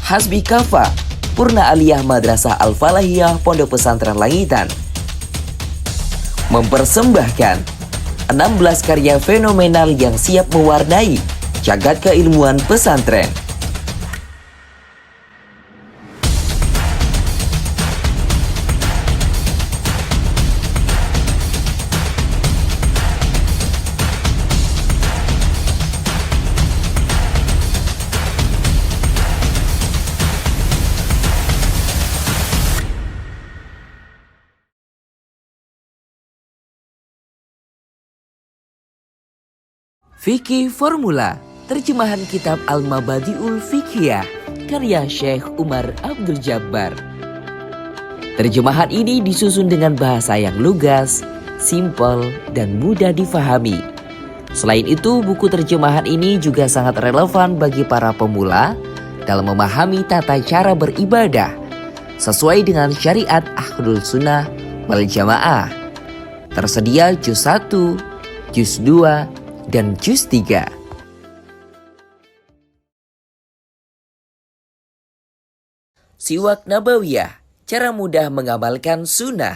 Hasbi Kafa, Purna Aliyah Madrasah Al-Falahiyah Pondok Pesantren Langitan mempersembahkan 16 karya fenomenal yang siap mewarnai jagat keilmuan pesantren. Fikih Formula, terjemahan kitab Al-Mabadi'ul Fiqhiyah, karya Syekh Umar Abdul Jabbar. Terjemahan ini disusun dengan bahasa yang lugas, simpel, dan mudah difahami. Selain itu, buku terjemahan ini juga sangat relevan bagi para pemula dalam memahami tata cara beribadah sesuai dengan syariat Ahlus Sunnah wal Jamaah. Tersedia juz 1, juz 2, dan juz 3. Siwak Nabawiyah, cara mudah mengamalkan sunnah.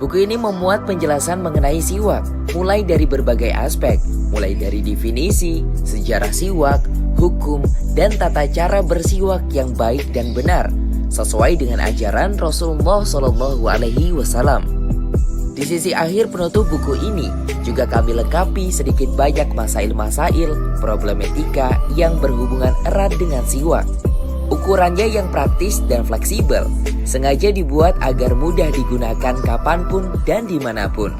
Buku ini memuat penjelasan mengenai siwak, mulai dari berbagai aspek, mulai dari definisi, sejarah siwak, hukum, dan tata cara bersiwak yang baik dan benar, sesuai dengan ajaran Rasulullah SAW. Di sisi akhir penutup buku ini juga kami lengkapi sedikit banyak masail-masail problematika yang berhubungan erat dengan siwak. Ukurannya yang praktis dan fleksibel, sengaja dibuat agar mudah digunakan kapanpun dan dimanapun.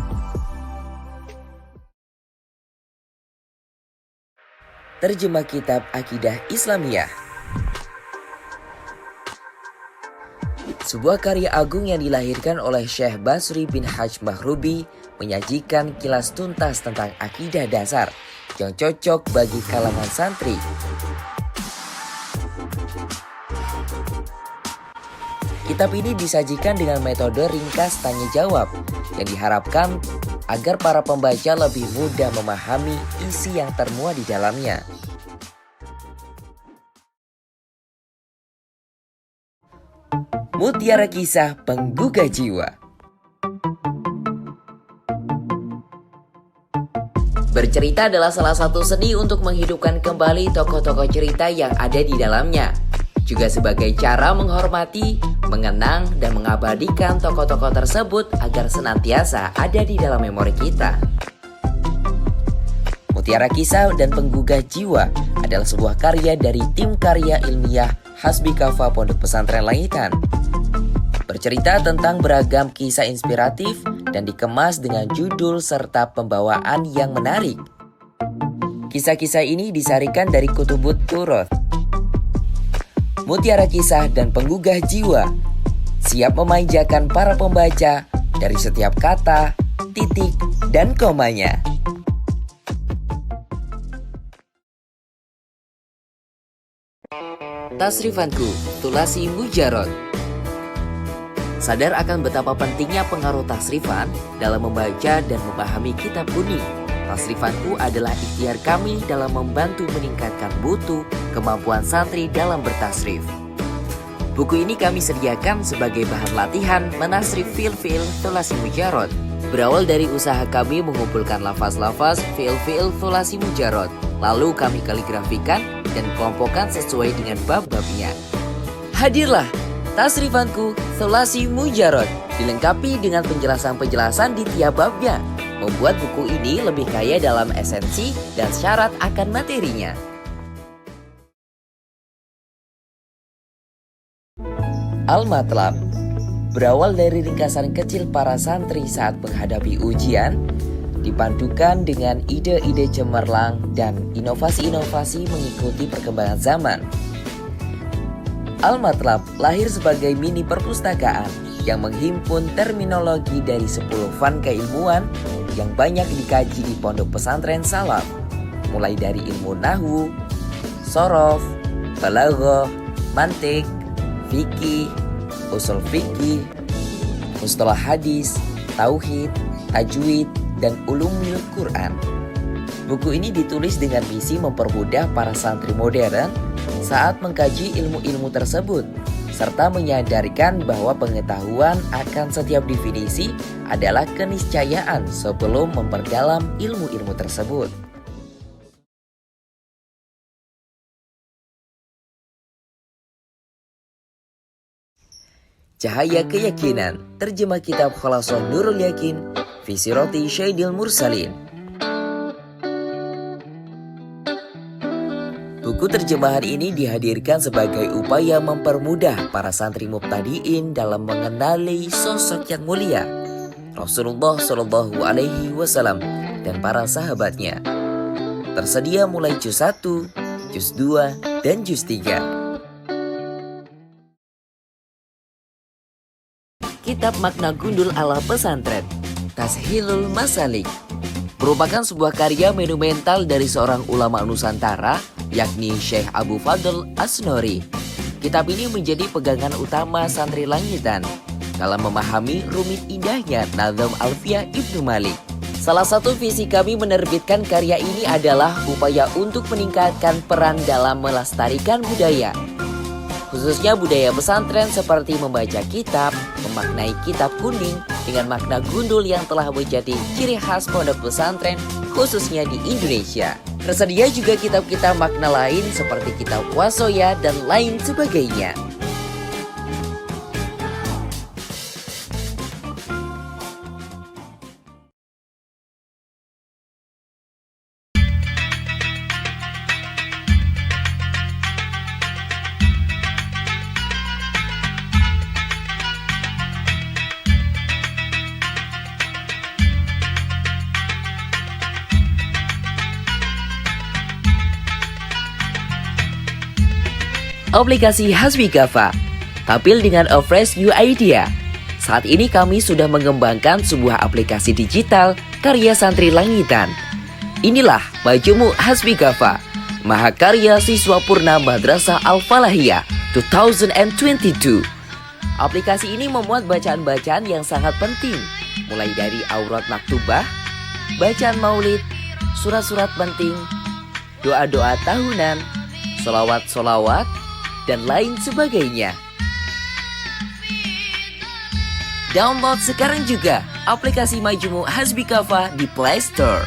Terjemah kitab Akidah Islamiyah. Sebuah karya agung yang dilahirkan oleh Syekh Basri bin Hajj Mahrubi menyajikan kilas tuntas tentang akidah dasar yang cocok bagi kalangan santri. Kitab ini disajikan dengan metode ringkas tanya jawab yang diharapkan agar para pembaca lebih mudah memahami isi yang termuat di dalamnya. Mutiara Kisah Penggugah Jiwa. Bercerita adalah salah satu seni untuk menghidupkan kembali tokoh-tokoh cerita yang ada di dalamnya. Juga sebagai cara menghormati, mengenang, dan mengabadikan tokoh-tokoh tersebut agar senantiasa ada di dalam memori kita. Mutiara Kisah dan Penggugah Jiwa adalah sebuah karya dari tim karya ilmiah Hasbi Kafa Pondok Pesantren Langitan. Bercerita tentang beragam kisah inspiratif dan dikemas dengan judul serta pembawaan yang menarik. Kisah-kisah ini disarikan dari Kutubut Turoth. Mutiara Kisah dan Penggugah Jiwa siap memanjakan para pembaca dari setiap kata, titik, dan komanya. Tasrifanku, Tulasi Mujarot. Sadar akan betapa pentingnya pengaruh tasrifan dalam membaca dan memahami kitab kuning. Tasrifanku adalah ikhtiar kami dalam membantu meningkatkan mutu kemampuan santri dalam bertasrif. Buku ini kami sediakan sebagai bahan latihan menasrif fiil-fiil Thulasi Mujarot. Berawal dari usaha kami mengumpulkan lafaz-lafaz fiil-fiil Thulasi Mujarot. Lalu kami kaligrafikan dan kelompokkan sesuai dengan bab-babnya. Hadirlah Tasrifanku Thulasi Mujarot, dilengkapi dengan penjelasan-penjelasan di tiap babnya, membuat buku ini lebih kaya dalam esensi dan syarat akan materinya. Al-Matlab berawal dari ringkasan kecil para santri saat menghadapi ujian, dipadukan dengan ide-ide cemerlang dan inovasi-inovasi mengikuti perkembangan zaman. Al-Matlab lahir sebagai mini perpustakaan yang menghimpun terminologi dari 10 fan keilmuan yang banyak dikaji di pondok pesantren salaf, mulai dari ilmu nahwu, sorof, balaghah, mantik, fikih, usul fikih, mustalah hadis, tauhid, tajwid, dan ulumul Quran. Buku ini ditulis dengan misi mempermudah para santri modern saat mengkaji ilmu-ilmu tersebut, serta menyadarkan bahwa pengetahuan akan setiap definisi adalah keniscayaan sebelum memperdalam ilmu-ilmu tersebut. Cahaya Keyakinan, terjemah kitab Khulasath Nurul Yakin, fi Sirati Syaidil Mursalin. Buku terjemahan ini dihadirkan sebagai upaya mempermudah para santri mubtadiin dalam mengenali sosok yang mulia, Rasulullah Shallallahu Alaihi Wasallam dan para sahabatnya. Tersedia mulai juz 1, juz 2, dan juz 3. Kitab Makna Gundul ala Pesantren, Tashilul Masalik, merupakan sebuah karya monumental dari seorang ulama Nusantara, yakni Syekh Abu Fadl Asnori. Kitab ini menjadi pegangan utama santri langitan dalam memahami rumit indahnya Nazm Alfiyah Ibnu Malik. Salah satu visi kami menerbitkan karya ini adalah upaya untuk meningkatkan peran dalam melestarikan budaya, khususnya budaya pesantren seperti membaca kitab, memaknai kitab kuning dengan makna gundul yang telah menjadi ciri khas pondok pesantren khususnya di Indonesia. Tersedia juga kitab-kitab makna lain seperti kitab Wasoya dan lain sebagainya. Aplikasi Hasbi Ghafa tampil dengan a fresh new idea. Saat ini kami sudah mengembangkan sebuah aplikasi digital karya santri langitan. Inilah Majmu' Hasbi Ghafa, Mahakarya Siswa Purna Madrasah Al-Falahiyah 2022. Aplikasi ini memuat bacaan-bacaan yang sangat penting, mulai dari aurat maktubah, bacaan maulid, surat-surat penting, doa-doa tahunan, solawat-solawat, dan lain sebagainya. Download sekarang juga aplikasi Majmu' Hasbi Ghafa di Play Store.